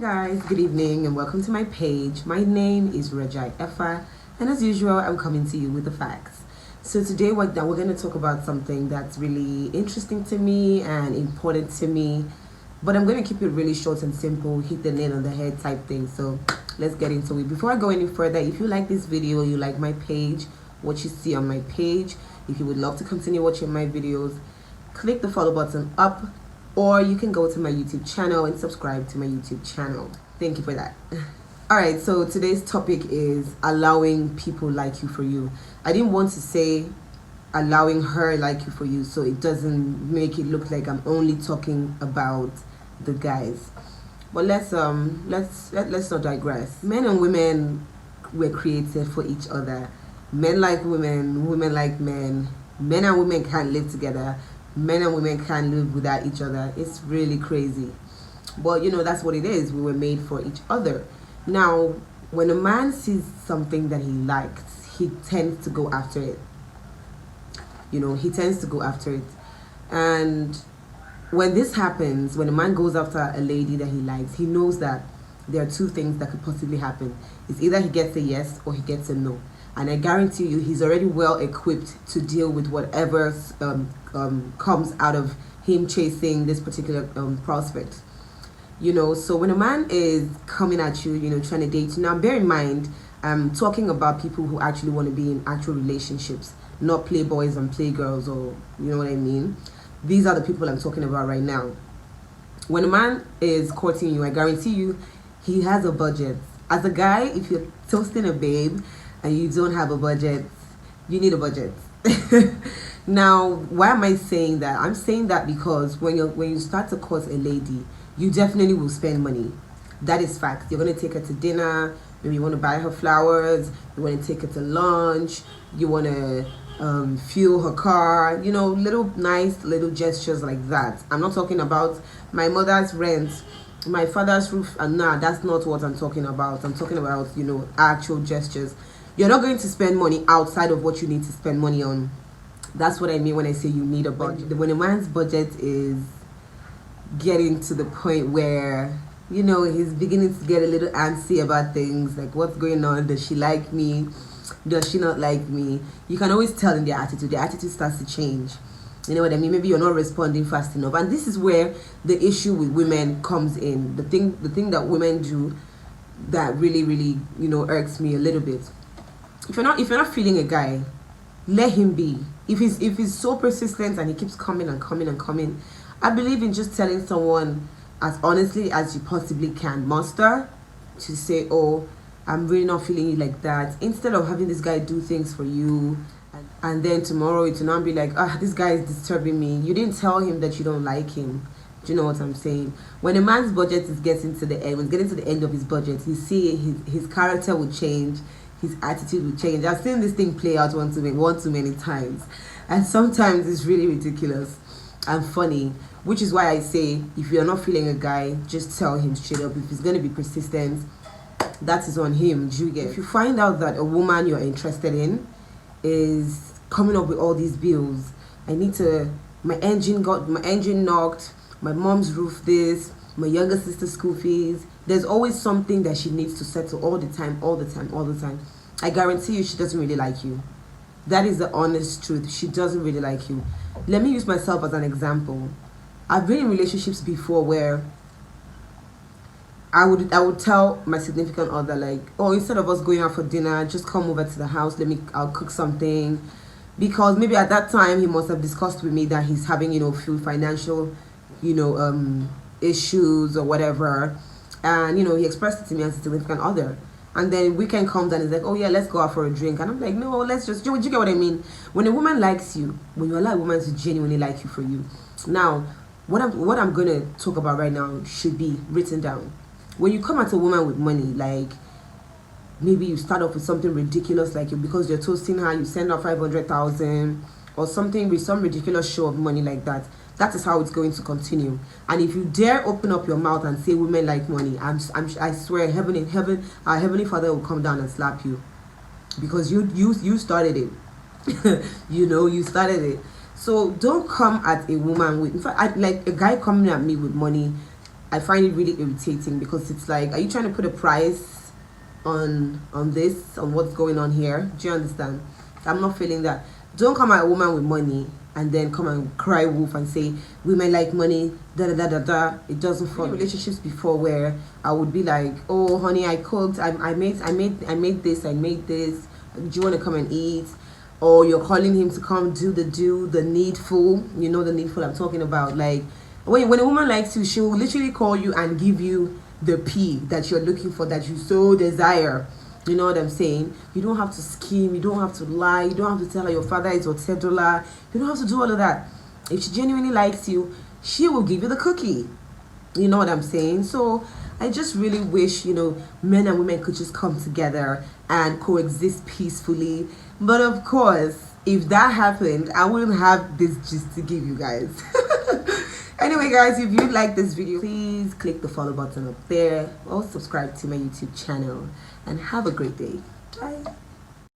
guys, good evening and welcome to my page. My name is Rajai Effa, and as usual I'm coming to you with the facts. So today we're going to talk about something that's really interesting to me and important to me, but I'm going to keep it really short and simple, hit the nail on the head type thing. So let's get into it. Before I go any further, if you like this video, you like my page, what you see on my page, if you would love to continue watching my videos, click the follow button up, or you can go to my YouTube channel and subscribe to my YouTube channel. Thank you for that. Alright, so today's topic is allowing people like you for you. I didn't want to say allowing her like you for you, so it doesn't make it look like I'm only talking about the guys. But let's not digress. Men and women were created for each other. Men like women, women like men. Men and women can't live together. Men and women can't live without each other. It's really crazy, but you know, that's what it is. We were made for each other. Now when a man sees something that he likes, he tends to go after it. He tends to go after it. And when this happens, when a man goes after a lady that he likes, he knows that there are two things that could possibly happen. It's either he gets a yes or he gets a no. And I guarantee you, he's already well equipped to deal with whatever comes out of him chasing this particular prospect. So when a man is coming at you, trying to date you, now bear in mind, I'm talking about people who actually want to be in actual relationships, not playboys and playgirls, or you know what I mean. These are the people I'm talking about right now. When a man is courting you, I guarantee you, he has a budget. As a guy, if you're toasting a babe and you don't have a budget, you need a budget. Now, why am I saying that? I'm saying that because when you start to court a lady, you definitely will spend money. That is fact. You're going to take her to dinner, maybe you want to buy her flowers, you want to take her to lunch, you want to fuel her car, little nice little gestures like that. I'm not talking about my mother's rent, my father's roof, and nah, that's not what I'm talking about. I'm talking about, actual gestures. You're not going to spend money outside of what you need to spend money on. That's what I mean when I say you need a budget. When a man's budget is getting to the point where, he's beginning to get a little antsy about things, like what's going on, does she like me, does she not like me, you can always tell in their attitude starts to change. You know what I mean? Maybe you're not responding fast enough. And this is where the issue with women comes in. The thing that women do that really, really, irks me a little bit. If you're not feeling a guy, let him be. If he's so persistent and he keeps coming and coming and coming, I believe in just telling someone as honestly as you possibly can muster to say, oh, I'm really not feeling you like that, instead of having this guy do things for you and then tomorrow it will not be like, this guy is disturbing me. You didn't tell him that you don't like him. Do you know what I'm saying? When a man's budget is getting to the end of his budget, you see his character will change, his attitude will change. I've seen this thing play out one too many times, and sometimes it's really ridiculous and funny, which is why I say, if you're not feeling a guy, just tell him straight up. If he's going to be persistent, that is on him. Do you get? If you find out that a woman you're interested in is coming up with all these bills, my engine knocked, my mom's roof this, my younger sister's school fees, there's always something that she needs to settle all the time. I guarantee you she doesn't really like you. That is the honest truth. She doesn't really like you. Let me use myself as an example. I've been in relationships before where I would tell my significant other, like, oh, instead of us going out for dinner, just come over to the house, I'll cook something. Because maybe at that time he must have discussed with me that he's having, few financial, issues or whatever. And, he expressed it to me as a significant other. And then weekend comes and he's like, oh yeah, let's go out for a drink. And I'm like, no, let's just, do you get what I mean? When a woman likes you, when you allow a woman to genuinely like you for you. Now, what I'm going to talk about right now should be written down. When you come at a woman with money, like maybe you start off with something ridiculous, like because you're toasting her, you send her 500,000 or something with some ridiculous show of money like that. That is how it's going to continue. And if you dare open up your mouth and say women like money, I swear, our heavenly Father will come down and slap you, because you started it. You started it. So don't come at a woman with, in fact, like a guy coming at me with money I find it really irritating, because it's like, are you trying to put a price on this, on what's going on here? Do you understand? I'm not feeling that. Don't come at a woman with money and then come and cry wolf and say women like money, da da da da da. It doesn't follow. Relationships before where I would be like, oh honey, I cooked, I made this. Do you want to come and eat? Or you're calling him to come do the needful. You know the needful I'm talking about. Like when a woman likes you, she will literally call you and give you the P that you're looking for, that you so desire. You know what I'm saying? You don't have to scheme, you don't have to lie, you don't have to tell her your father is Otedola. You don't have to do all of that. If she genuinely likes you, she will give you the cookie. You know what I'm saying? So I just really wish, men and women could just come together and coexist peacefully. But of course, if that happened, I wouldn't have this gist to give you guys. Anyway guys, if you like this video, please click the follow button up there, or subscribe to my YouTube channel, and have a great day.